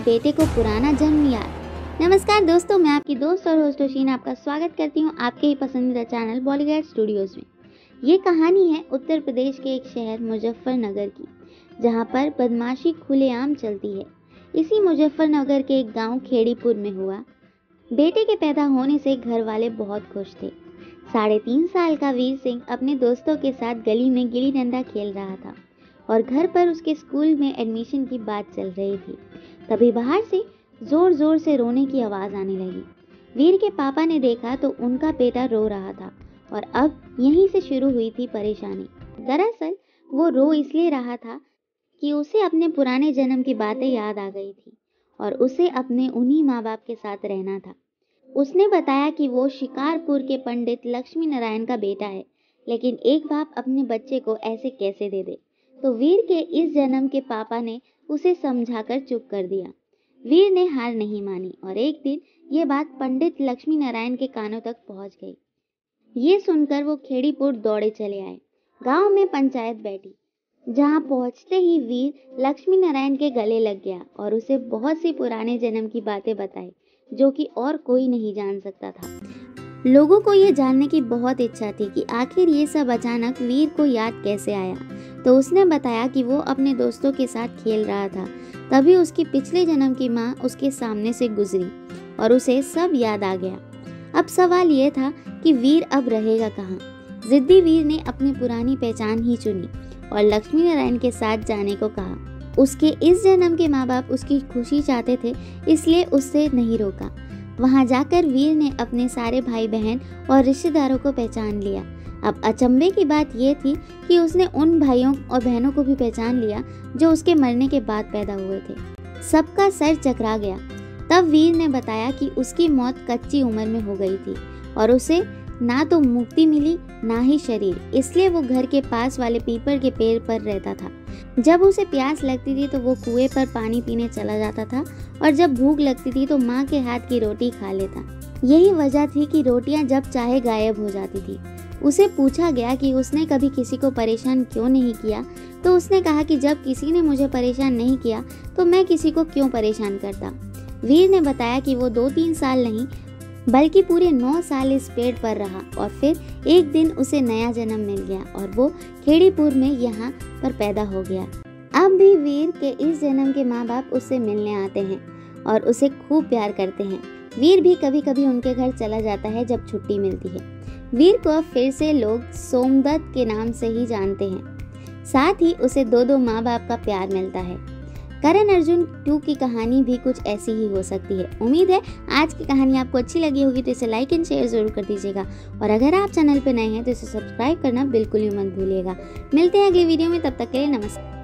बेटे को पुराना जन्म याद। नमस्कार दोस्तों, मैं आपकी दोस्त और होस्ट होशीन आपका स्वागत करती हूँ आपके ही पसंदीदा चैनल बॉलीवुड स्टूडियोज में। ये कहानी है उत्तर प्रदेश के एक शहर मुजफ्फरनगर की, जहाँ पर बदमाशी खुलेआम चलती है। इसी मुजफ्फरनगर के एक गांव खेड़ीपुर में हुआ। बेटे के पैदा होने से घर वाले बहुत खुश थे। 3.5 साल का वीर सिंह अपने दोस्तों के साथ गली में गिल्ली डंडा खेल रहा था और घर पर उसके स्कूल में एडमिशन की बात चल रही थी। तभी बाहर से जोर जोर से रोने की आवाज़ आने लगी। वीर के पापा ने देखा तो उनका बेटा रो रहा था और अब यहीं से शुरू हुई थी परेशानी। दरअसल वो रो इसलिए रहा था कि उसे अपने पुराने जन्म की बातें याद आ गई थी और उसे अपने उन्हीं माँ बाप के साथ रहना था। उसने बताया कि वो शिकारपुर के पंडित लक्ष्मी नारायण का बेटा है, लेकिन एक बाप अपने बच्चे को ऐसे कैसे दे दे। तो वीर के इस जन्म के पापा ने उसे समझाकर चुप कर दिया। वीर ने हार नहीं मानी और एक दिन ये बात पंडित लक्ष्मी नारायण के कानों तक पहुंच गई। ये सुनकर वो खेड़ीपुर दौड़े चले आए। गांव में पंचायत बैठी, जहां पहुंचते ही वीर लक्ष्मी नारायण के गले लग गया और उसे बहुत सी पुराने जन्म की बातें बताई, जो कि और कोई नहीं जान सकता था। लोगों को ये जानने की बहुत इच्छा थी कि आखिर ये सब अचानक वीर को याद कैसे आया। तो उसने बताया कि वो अपने दोस्तों के साथ खेल रहा था, तभी उसकी पिछले जन्म की माँ उसके सामने से गुजरी और उसे सब याद आ गया। अब सवाल ये था कि वीर अब रहेगा कहाँ। जिद्दी वीर ने अपनी पुरानी पहचान ही चुनी और लक्ष्मी नारायण के साथ जाने को कहा। उसके इस जन्म के माँ बाप उसकी खुशी चाहते थे, इसलिए उससे नहीं रोका। वहाँ जाकर वीर ने अपने सारे भाई बहन और रिश्तेदारों को पहचान लिया। अब अचंभे की बात यह थी कि उसने उन भाइयों और बहनों को भी पहचान लिया जो उसके मरने के बाद पैदा हुए थे। सबका सर चकरा गया। तब वीर ने बताया कि उसकी मौत कच्ची उम्र में हो गई थी और उसे ना तो मुक्ति मिली ना ही शरीर, इसलिए वो घर के पास वाले पीपल के पेड़ पर रहता था। जब उसे प्यास लगती थी तो वो कुएं पर पानी पीने चला जाता था और जब भूख लगती थी तो माँ के हाथ की रोटी खा लेता। यही वजह थी कि रोटियां जब चाहे गायब हो जाती थी। उसे पूछा गया कि उसने कभी किसी को परेशान क्यों नहीं किया, तो उसने कहा कि जब किसी ने मुझे परेशान नहीं किया तो मैं किसी को क्यों परेशान करता। वीर ने बताया कि वो 2-3 साल नहीं बल्कि पूरे 9 साल इस पेड़ पर रहा और फिर एक दिन उसे नया जन्म मिल गया और वो खेड़ीपुर में यहाँ पर पैदा हो गया। अब भी वीर के इस जन्म के माँ बाप उससे मिलने आते हैं और उसे खूब प्यार करते हैं। वीर भी कभी कभी उनके घर चला जाता है जब छुट्टी मिलती है। वीर को अब फिर से लोग सोमदत्त के नाम से ही जानते हैं। साथ ही उसे 2 माँ बाप का प्यार मिलता है। करण अर्जुन 2 की कहानी भी कुछ ऐसी ही हो सकती है। उम्मीद है आज की कहानी आपको अच्छी लगी होगी, तो इसे लाइक एंड शेयर जरूर कर दीजिएगा और अगर आप चैनल पर नए हैं तो इसे सब्सक्राइब करना बिल्कुल ही मत भूलिएगा। मिलते हैं अगली वीडियो में, तब तक के लिए नमस्कार।